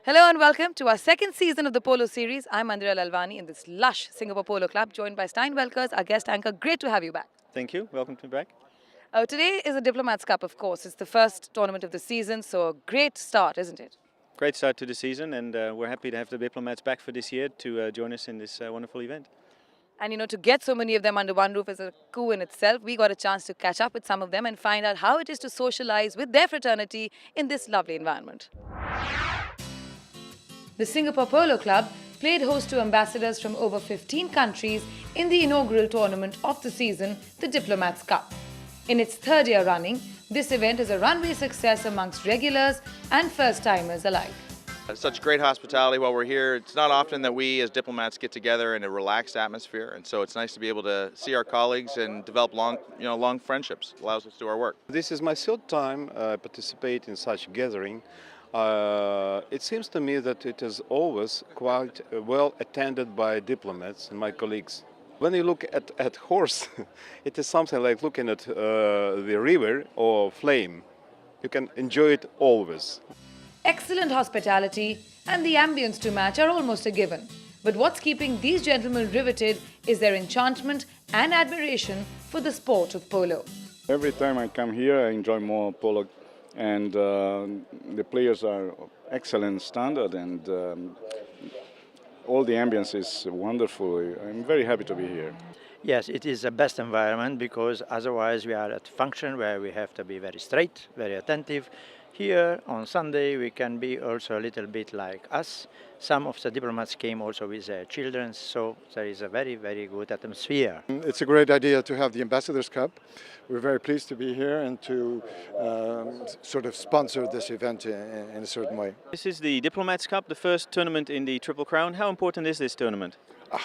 Hello and welcome to our second season of the Polo Series. I'm Mandira Lalvani in this lush Singapore Polo Club, joined by Stijn Welkers, our guest anchor. Great to have you back. Thank you. Welcome to back. Today is the Diplomats Cup, of course. It's the first tournament of the season, so a great start, isn't it? Great start to the season, and we're happy to have the Diplomats back for this year to join us in this wonderful event. And you know, to get so many of them under one roof is a coup in itself. We got a chance to catch up with some of them and find out how it is to socialize with their fraternity in this lovely environment. The Singapore Polo Club played host to ambassadors from over 15 countries in the inaugural tournament of the season, the Diplomats Cup. In its third year running, this event is a runway success amongst regulars and first-timers alike. Such great hospitality while we're here. It's not often that we as diplomats get together in a relaxed atmosphere, and so it's nice to be able to see our colleagues and develop long friendships. It allows us to do our work. This is my third time participate in such gathering. It seems to me that it is always quite well attended by diplomats and my colleagues. When you look at horse, it is something like looking at the river or flame. You can enjoy it always. Excellent hospitality and the ambience to match are almost a given. But what's keeping these gentlemen riveted is their enchantment and admiration for the sport of polo. Every time I come here, I enjoy more polo, and the players are excellent standard, and all the ambience is wonderful. I'm very happy to be here. Yes, it is the best environment because otherwise we are at function where we have to be very straight, very attentive. Here on Sunday we can be also a little bit like us. Some of the diplomats came also with their children, so there is a very, very good atmosphere. It's a great idea to have the Ambassadors Cup. We're very pleased to be here and to sort of sponsor this event in a certain way. This is the Diplomats Cup, the first tournament in the Triple Crown. How important is this tournament?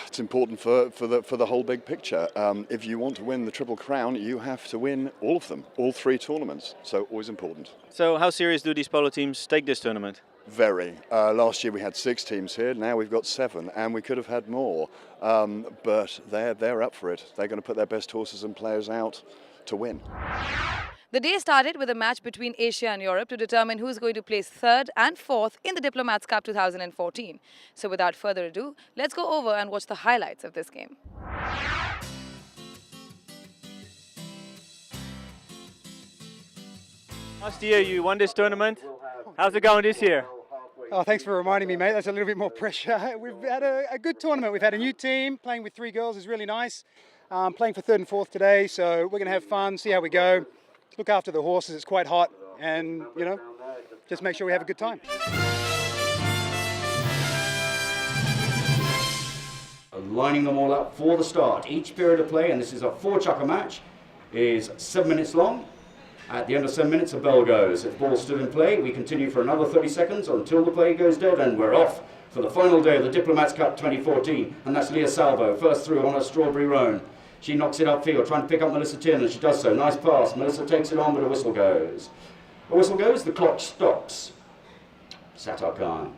It's important for the whole big picture. If you want to win the Triple Crown, you have to win all of them, all three tournaments. So always important. So how serious do these polo teams take this tournament? Very. Last year we had 6 teams here. Now we've got 7, and we could have had more. But they're up for it. They're going to put their best horses and players out to win. The day started with a match between Asia and Europe to determine who's going to place 3rd and 4th in the Diplomats Cup 2014. So without further ado, let's go over and watch the highlights of this game. Last year you won this tournament. How's it going this year? Oh, thanks for reminding me, mate. That's a little bit more pressure. We've had a good tournament. We've had a new team. Playing with 3 girls is really nice. Playing for 3rd and 4th today, so we're going to have fun, see how we go. Look after the horses, it's quite hot, and, you know, just make sure we have a good time. Lining them all up for the start. Each period of play, and this is a 4-chukker match, is 7 minutes long. At the end of 7 minutes, a bell goes. If ball's still in play, we continue for another 30 seconds until the play goes dead, and we're off for the final day of the Diplomats Cup 2014. And that's Leah Salvo, first through on a strawberry roan. She knocks it upfield, trying to pick up Melissa Tiernan, and she does so. Nice pass. Melissa takes it on, but a whistle goes. A whistle goes, the clock stops. Sattar Khan.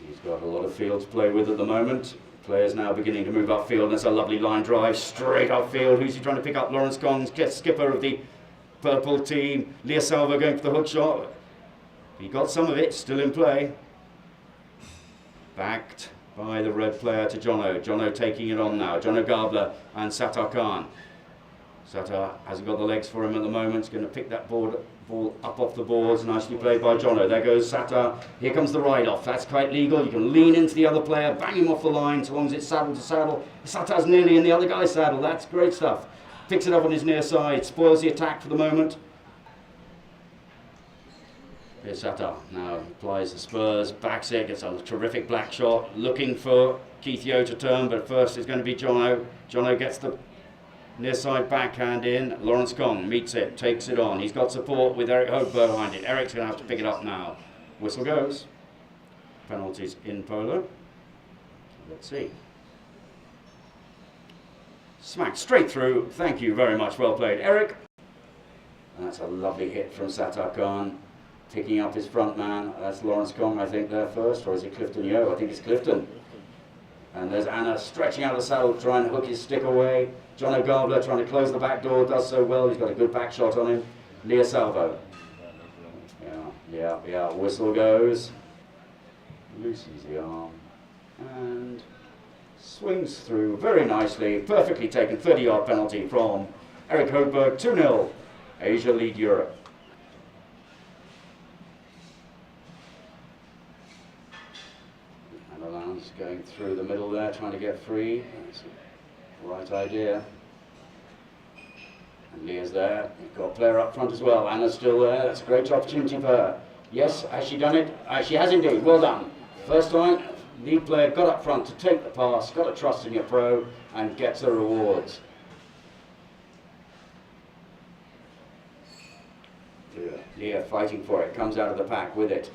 He's got a lot of field to play with at the moment. Players now beginning to move upfield. That's a lovely line drive, straight upfield. Who's he trying to pick up? Lawrence Kong, skipper of the purple team. Leah Salvo going for the hook shot. He got some of it, still in play. Backed by the red player to Jono. Jono taking it on now. Jono Gabler and Sattar Khan. Sattar hasn't got the legs for him at the moment. He's going to pick that ball up off the boards. Nicely played by Jono. There goes Sattar. Here comes the ride-off. That's quite legal. You can lean into the other player, bang him off the line, so long as it's saddle to saddle. Sattar's nearly in the other guy's saddle. That's great stuff. Picks it up on his near side. Spoils the attack for the moment. Here's Sattar. Now applies the spurs, backs it, gets a terrific black shot. Looking for Keith Yeo to turn, but first it's going to be Jono. Jono gets the near side backhand in. Lawrence Kong meets it, takes it on. He's got support with Eric Hope behind it. Eric's going to have to pick it up now. Whistle goes. Penalties in polo. Let's see. Smack straight through. Thank you very much. Well played, Eric. And that's a lovely hit from Sattar Khan. Picking up his front man. That's Lawrence Kong, I think, there first. Or is it Clifton Yeo? I think it's Clifton. And there's Anna stretching out the saddle, trying to hook his stick away. Jono Gabler trying to close the back door, does so well. He's got a good back shot on him. Leah Salvo. Yeah. Yeah, whistle goes. Loosens the arm and swings through very nicely. Perfectly taken 30-yard penalty from Eric Hoberg. 2-0. Asia lead Europe. And Alain's going through the middle there, trying to get free. That's the right idea. And Leah's there. You've got a player up front as well. Anna's still there. That's a great opportunity for her. Yes, has she done it? She has indeed. Well done. First line, lead player got up front to take the pass, got to trust in your pro, and gets the rewards. Leah fighting for it, comes out of the pack with it.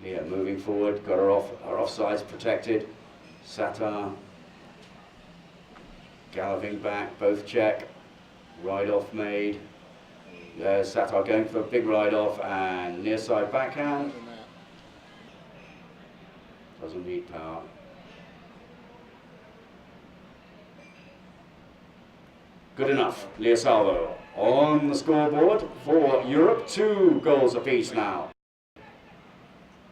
Leah moving forward, got her offsides protected. Satar galloping back, both check. Ride-off made. There's Satar going for a big ride-off and near side backhand. Doesn't need power. Good enough. Leah Salvo on the scoreboard for Europe. 2 goals apiece now.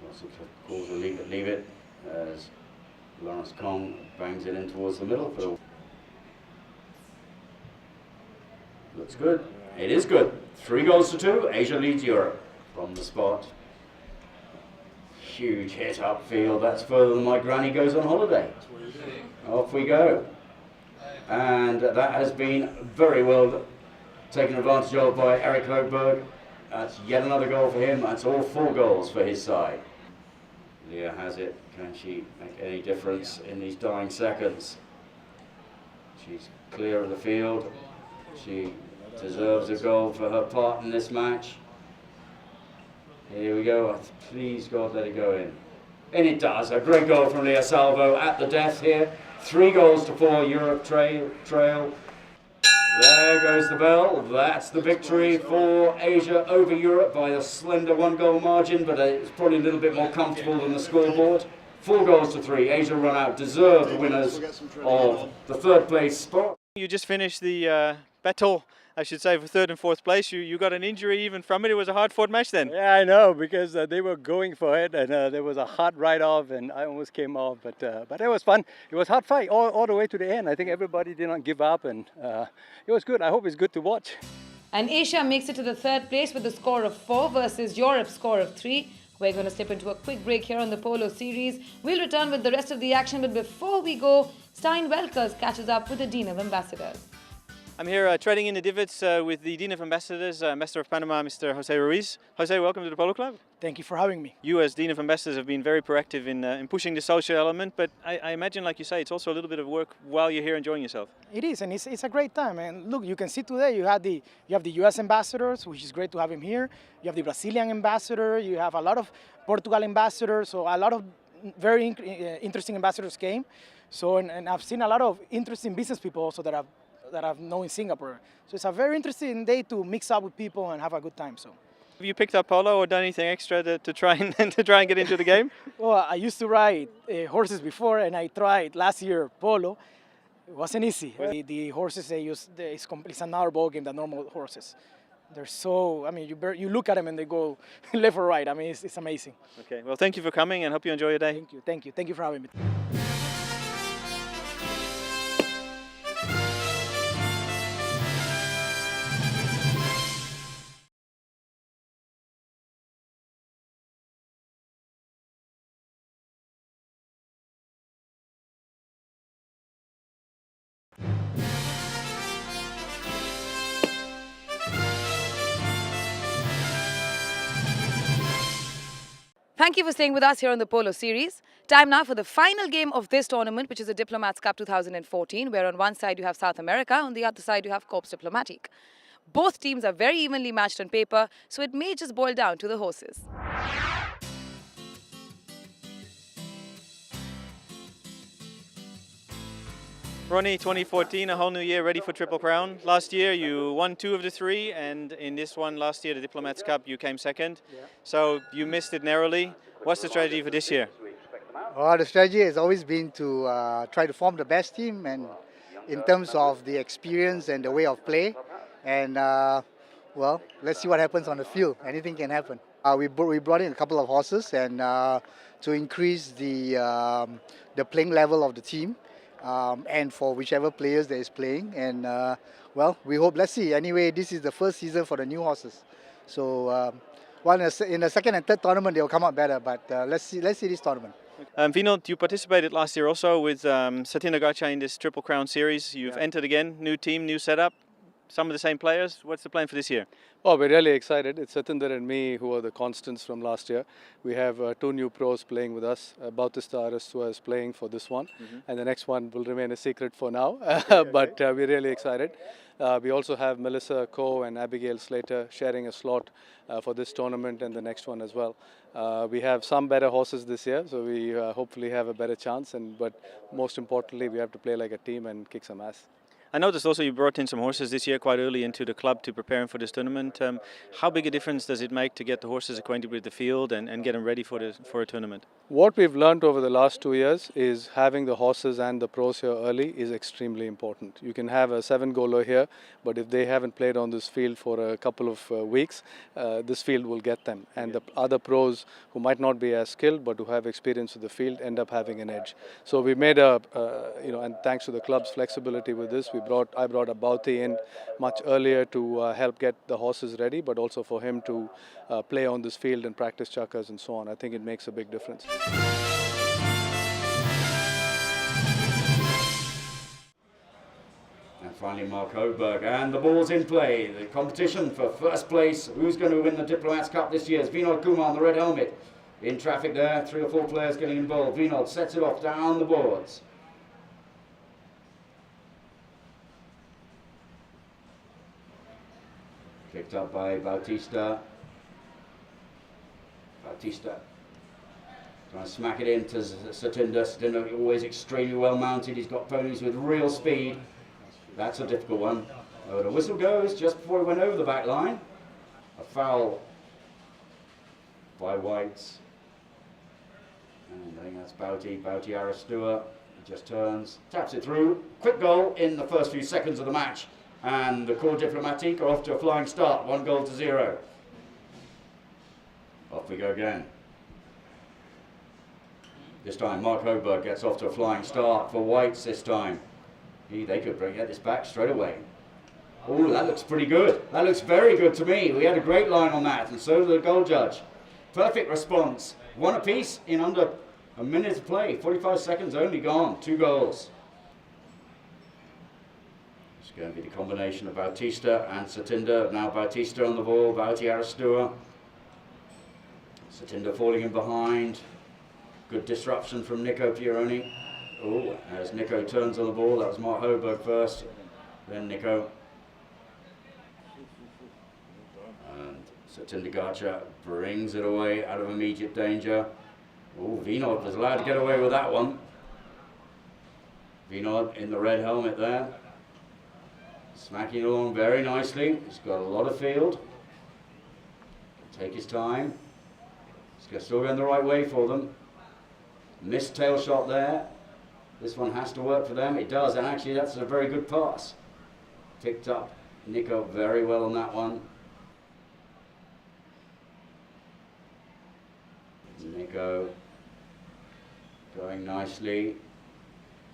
Lots of calls will leave it as Lawrence Kong bangs it in towards the middle. Looks good. It is good. 3 goals to 2. Asia leads Europe from the spot. Huge hit upfield. That's further than my granny goes on holiday. Off we go. And that has been very well taken advantage of by Eric Hoberg. That's yet another goal for him. That's all 4 goals for his side. Leah has it. Can she make any difference in these dying seconds? She's clear of the field. She deserves a goal for her part in this match. Here we go. Please, God, let it go in. And it does. A great goal from Leah Salvo at the death here. 3 goals to 4 Europe trail. There goes the bell. That's the victory for Asia over Europe by a slender 1-goal margin, but it's probably a little bit more comfortable than the scoreboard. 4 goals to 3. Asia run out, deserved the winners of the 3rd place spot. You just finished the battle, I should say, for 3rd and 4th place. You got an injury even from it. It was a hard-fought match then. Yeah, I know, because they were going for it, and there was a hard ride-off, and I almost came off. But it was fun. It was a hard fight all the way to the end. I think everybody did not give up, and it was good. I hope it's good to watch. And Asia makes it to the 3rd place with a score of 4 versus Europe's score of 3. We're going to slip into a quick break here on the Polo Series. We'll return with the rest of the action, but before we go, Stijn Welkers catches up with the Dean of Ambassadors. I'm here treading in the divots with the Dean of Ambassadors, Ambassador of Panama, Mr. Jose Ruiz. Jose, welcome to the Polo Club. Thank you for having me. You as Dean of Ambassadors have been very proactive in pushing the social element, but I imagine, like you say, it's also a little bit of work while you're here enjoying yourself. It is, and it's a great time. And look, you can see today you have the US ambassadors, which is great to have him here. You have the Brazilian ambassador. You have a lot of Portugal ambassadors. So a lot of very interesting ambassadors came. So and I've seen a lot of interesting business people also that I've known in Singapore. So it's a very interesting day to mix up with people and have a good time. So. Have you picked up polo or done anything extra to try and get into the game? Well, I used to ride horses before, and I tried last year polo. It wasn't easy. The horses they use, it's another ball game than normal horses. They're so, I mean, you look at them and they go left or right. I mean, it's amazing. Okay, well, thank you for coming and hope you enjoy your day. Thank you for having me. Thank you for staying with us here on the Polo Series. Time now for the final game of this tournament, which is the Diplomats Cup 2014, where on one side you have South America, on the other side you have Corps Diplomatique. Both teams are very evenly matched on paper, so it may just boil down to the horses. Ronnie, 2014, a whole new year, ready for Triple Crown. Last year you won 2 of the 3, and in this one last year, the Diplomats Cup, you came second. Yeah. So you missed it narrowly. What's the strategy for this year? Well, the strategy has always been to try to form the best team, and in terms of the experience and the way of play. And well, let's see what happens on the field. Anything can happen. We brought in a couple of horses and to increase the playing level of the team and for whichever players that is playing. And well, we hope. Let's see. Anyway, this is the first season for the new horses, so in the second and third tournament they will come out better. But let's see this tournament. Vinod, you participated last year also with Satinder Gacha in this Triple Crown series. You've entered again, new team, new setup. Some of the same players. What's the plan for this year? Oh, we're really excited. It's Satinder and me who are the constants from last year. We have two new pros playing with us. Bautista Arastua is playing for this one, and the next one will remain a secret for now. But we're really excited. We also have Melissa Coe and Abigail Slater sharing a slot for this tournament and the next one as well. We have some better horses this year, so we hopefully have a better chance. But most importantly, we have to play like a team and kick some ass. I noticed also you brought in some horses this year quite early into the club to prepare for this tournament. How big a difference does it make to get the horses acquainted with the field and get them ready for a tournament? What we've learned over the last 2 years is having the horses and the pros here early is extremely important. You can have a 7-goaler here, but if they haven't played on this field for a couple of weeks, this field will get them. And the other pros who might not be as skilled but who have experience with the field end up having an edge. So we made and thanks to the club's flexibility with this, I brought a Bauti in much earlier to help get the horses ready, but also for him to play on this field and practice chukkers and so on. I think it makes a big difference. And finally Mark Hoberg, and the ball's in play. The competition for first place. Who's going to win the Diplomats Cup this year? It's Vinod Kumar in the red helmet. In traffic there, 3 or 4 players getting involved. Vinod sets it off down the boards. Picked up by Bautista. Trying to smack it into Satinder. Satinder always extremely well mounted. He's got ponies with real speed. That's a difficult one. Oh, the whistle goes just before he went over the back line. A foul by Whites. And I think that's Bauti Arastua. He just turns, taps it through. Quick goal in the first few seconds of the match. And the Corps Diplomatique are off to a flying start, 1-0. Off we go again. This time Mark Hoberg gets off to a flying start for Whites this time. They could get this back straight away. Oh, that looks pretty good. That looks very good to me. We had a great line on that, and so did the goal judge. Perfect response. 1 apiece in under a minute of play. 45 seconds only gone. 2 goals. It's going to be the combination of Bautista and Satinder. Now Bautista on the ball, Bauti Arastua. Satinder falling in behind. Good disruption from Nico Pieroni. Oh, as Nico turns on the ball, that was Mark Hoberg first, then Nico. And Satinder Gacha brings it away out of immediate danger. Oh, Vinod was allowed to get away with that one. Vinod in the red helmet there. Smacking along very nicely. He's got a lot of field. Take his time. He's still going the right way for them. Missed tail shot there. This one has to work for them. It does, and actually that's a very good pass. Picked up Nico very well on that one. Nico going nicely.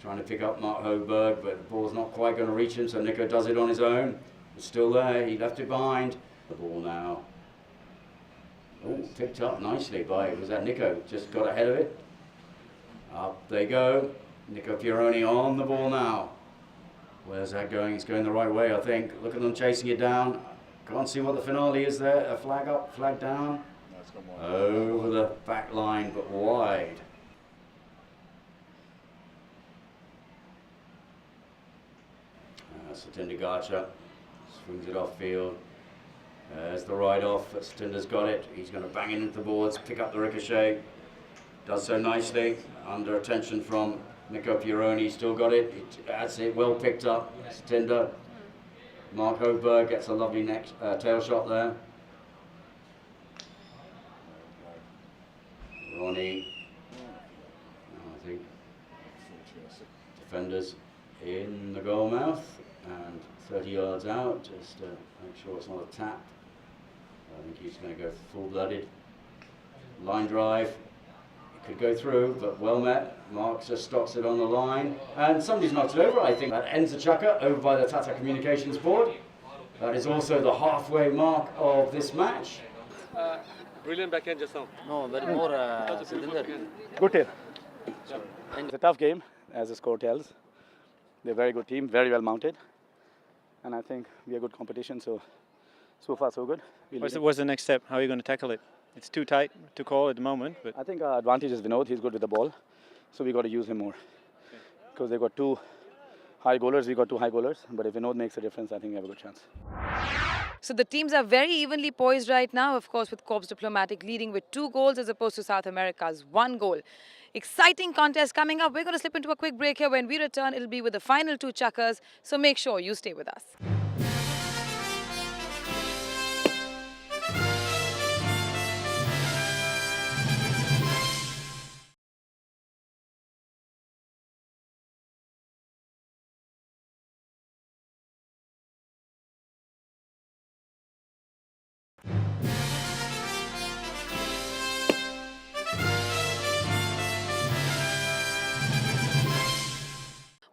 Trying to pick up Mark Hoberg, but the ball's not quite going to reach him, so Nico does it on his own. It's still there, he left it behind. The ball now. Oh, picked up nicely by, was that Nico? Just got ahead of it. Up they go. Nico Pieroni on the ball now. Where's that going? It's going the right way, I think. Look at them chasing it down. Can't see what the finale is there. A flag up, flag down. Over the back line, but wide. Satinder Gacha swings it off field. There's the ride off, but Satinder's got it. He's going to bang it into the boards, pick up the ricochet. Does so nicely, under attention from Nico Pieroni. Still got it. That's it, well picked up. Satinder. Mark Hoberg gets a lovely tail shot there. Ronnie. I think defenders in the goal mouth and 30 yards out, just to make sure it's not a tap. I think he's going to go full-blooded. Line drive. Could go through, but well met. Mark just stops it on the line. And somebody's knocked it over, I think. That ends the chukker over by the Tata Communications board. That is also the halfway mark of this match. Brilliant backhand just now. No, very more Good hit. It's a tough game, as the score tells. They're a very good team, very well mounted. And I think we are good competition, so far so good. What's the next step? How are you going to tackle it? It's too tight to call at the moment. But I think our advantage is Vinod. He's good with the ball, so we got to use him more. Because they've got two high goalers, we got two high goalers. But if Vinod makes a difference, I think we have a good chance. So the teams are very evenly poised right now, of course, with Corps Diplomatic leading with 2 goals as opposed to South America's 1 goal. Exciting contest coming up. We're going to slip into a quick break here. When we return, it'll be with the final 2 chukkers. So make sure you stay with us.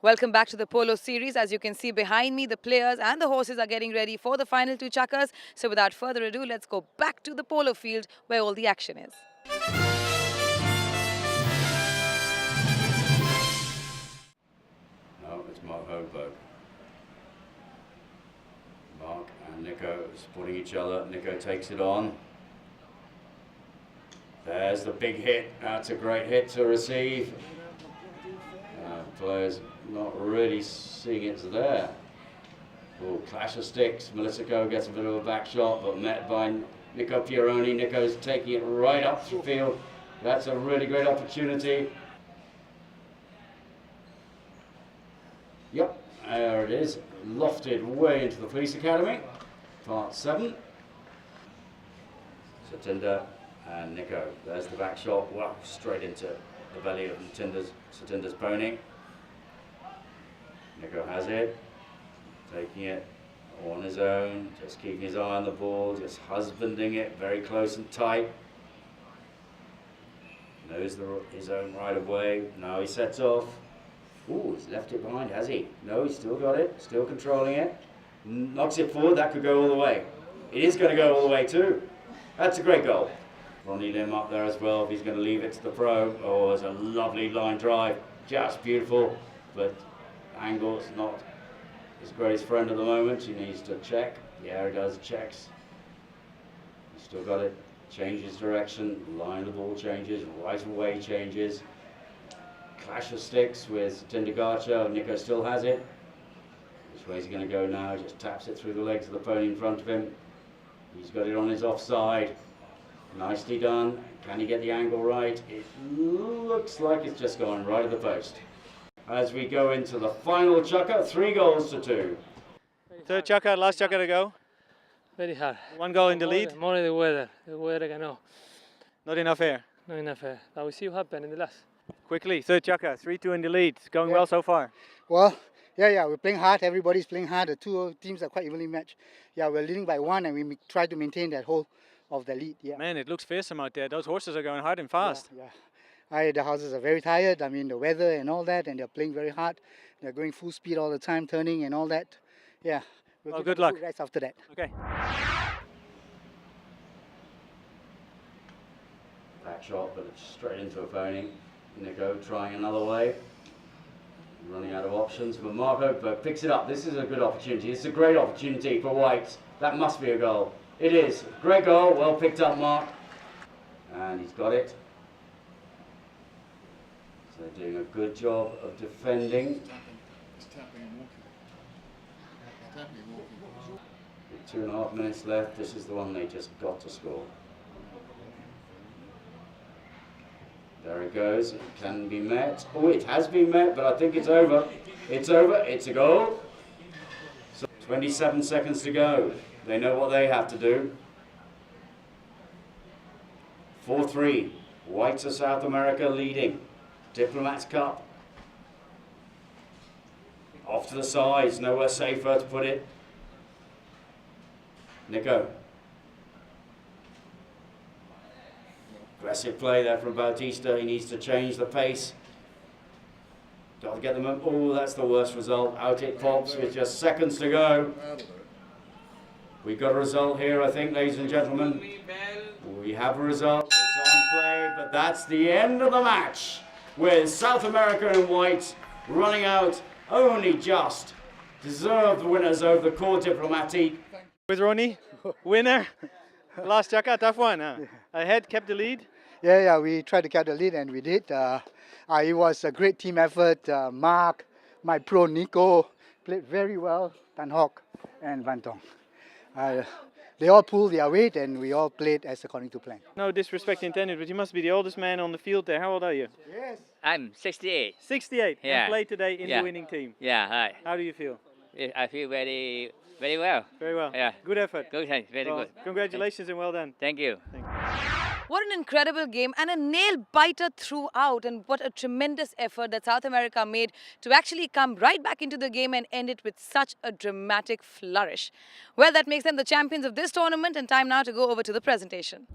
Welcome back to the Polo Series. As you can see behind me, the players and the horses are getting ready for the final 2 chukkers. So without further ado, let's go back to the polo field where all the action is. No, it's Mark Hoberg. Mark and Nico supporting each other. Nico takes it on. There's the big hit. That's a great hit to receive. Players not really seeing it's there. Oh, clash of sticks. Melisico gets a bit of a back shot, but met by Nico Pieroni. Nico's taking it right up the field. That's a really great opportunity. Yep, there it is. Lofted way into the police academy. Part 7. Satinder and Nico. There's the back shot. Wow, straight into the belly of Satinder's pony. Nico has it, taking it on his own, just keeping his eye on the ball, just husbanding it very close and tight. Knows his own right of way. Now he sets off. Ooh, he's left it behind, has he? No, he's still got it, still controlling it. Knocks it forward, that could go all the way. It is going to go all the way too. That's a great goal. Ronnie Lim up there as well, if he's going to leave it to the pro. Oh, it's a lovely line drive, just beautiful, but angle's not his greatest friend at the moment. He needs to check. Yeah, he does, checks. He's still got it. Changes direction, line of the ball changes, right away changes. Clash of sticks with Tindergacha. Nico still has it. Which way is he going to go now? Just taps it through the legs of the pony in front of him. He's got it on his offside. Nicely done. Can he get the angle right? It looks like it's just gone right at the post. As we go into the final chukker, 3 goals to 2. Third chukker, last chukker to go. Very hard. 1 goal in the lead. More the weather. The weather can know. Not enough air. Not enough air. But we see what happened in the last. Quickly, third chukker, 3-2 in the lead. It's going well so far. Well, yeah, we're playing hard. Everybody's playing hard. The 2 teams are quite evenly matched. Yeah, we're leading by 1 and we try to maintain that whole of the lead. Yeah. Man, it looks fearsome out there. Those horses are going hard and fast. Yeah. The horses are very tired. I mean, the weather and all that, and they're playing very hard. They're going full speed all the time, turning and all that. Yeah. Well, good luck. Right after that. Okay. Back shot, but it's straight into a pony. Nico trying another way. Running out of options, but Mark Hoberg picks it up. This is a good opportunity. It's a great opportunity for Whites. That must be a goal. It is. Great goal. Well picked up, Mark. And he's got it. So they're doing a good job of defending. With 2.5 minutes left, this is the one they just got to score. There it goes. It can be met. Oh, it has been met, but I think it's over. It's over. It's a goal. So 27 seconds to go. They know what they have to do. 4-3. Whites of South America leading. Diplomats Cup. Off to the sides. Nowhere safer to put it. Nico. Aggressive play there from Bautista. He needs to change the pace. Got to get them up. Oh, that's the worst result. Out it pops with just seconds to go. We've got a result here, I think, ladies and gentlemen. We have a result. It's on play, but that's the end of the match with South America in white running out only just. Deserved winners over the Corps Diplomatique. With Ronnie, winner. Last Chaka, tough one, huh? Ahead, kept the lead. Yeah, we tried to catch the lead and we did. It was a great team effort. Mark, my pro Nico played very well. Tan Hock and Van Tong. They all pulled their weight and we all played as according to plan. No disrespect intended, but you must be the oldest man on the field there. How old are you? Yes. I'm 68. 68. Yeah. And played today in the winning team. Yeah, hi. How do you feel? I feel very well. Very well. Yeah. Good effort. Good, thanks. Very good. Congratulations and well done. Thank you. What an incredible game and a nail-biter throughout, and what a tremendous effort that South America made to actually come right back into the game and end it with such a dramatic flourish. Well, that makes them the champions of this tournament, and time now to go over to the presentation.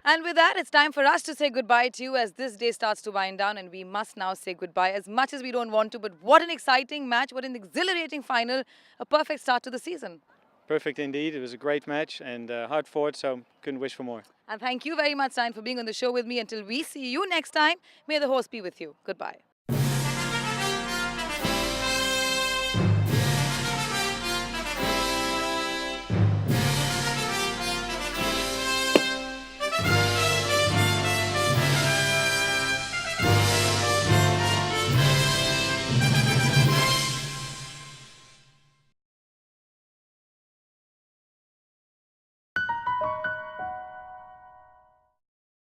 And with that, it's time for us to say goodbye to you as this day starts to wind down, and we must now say goodbye as much as we don't want to. But what an exciting match, what an exhilarating final, a perfect start to the season. Perfect indeed. It was a great match and hard fought, so couldn't wish for more. And thank you very much, Stijn, for being on the show with me. Until we see you next time, may the horse be with you. Goodbye.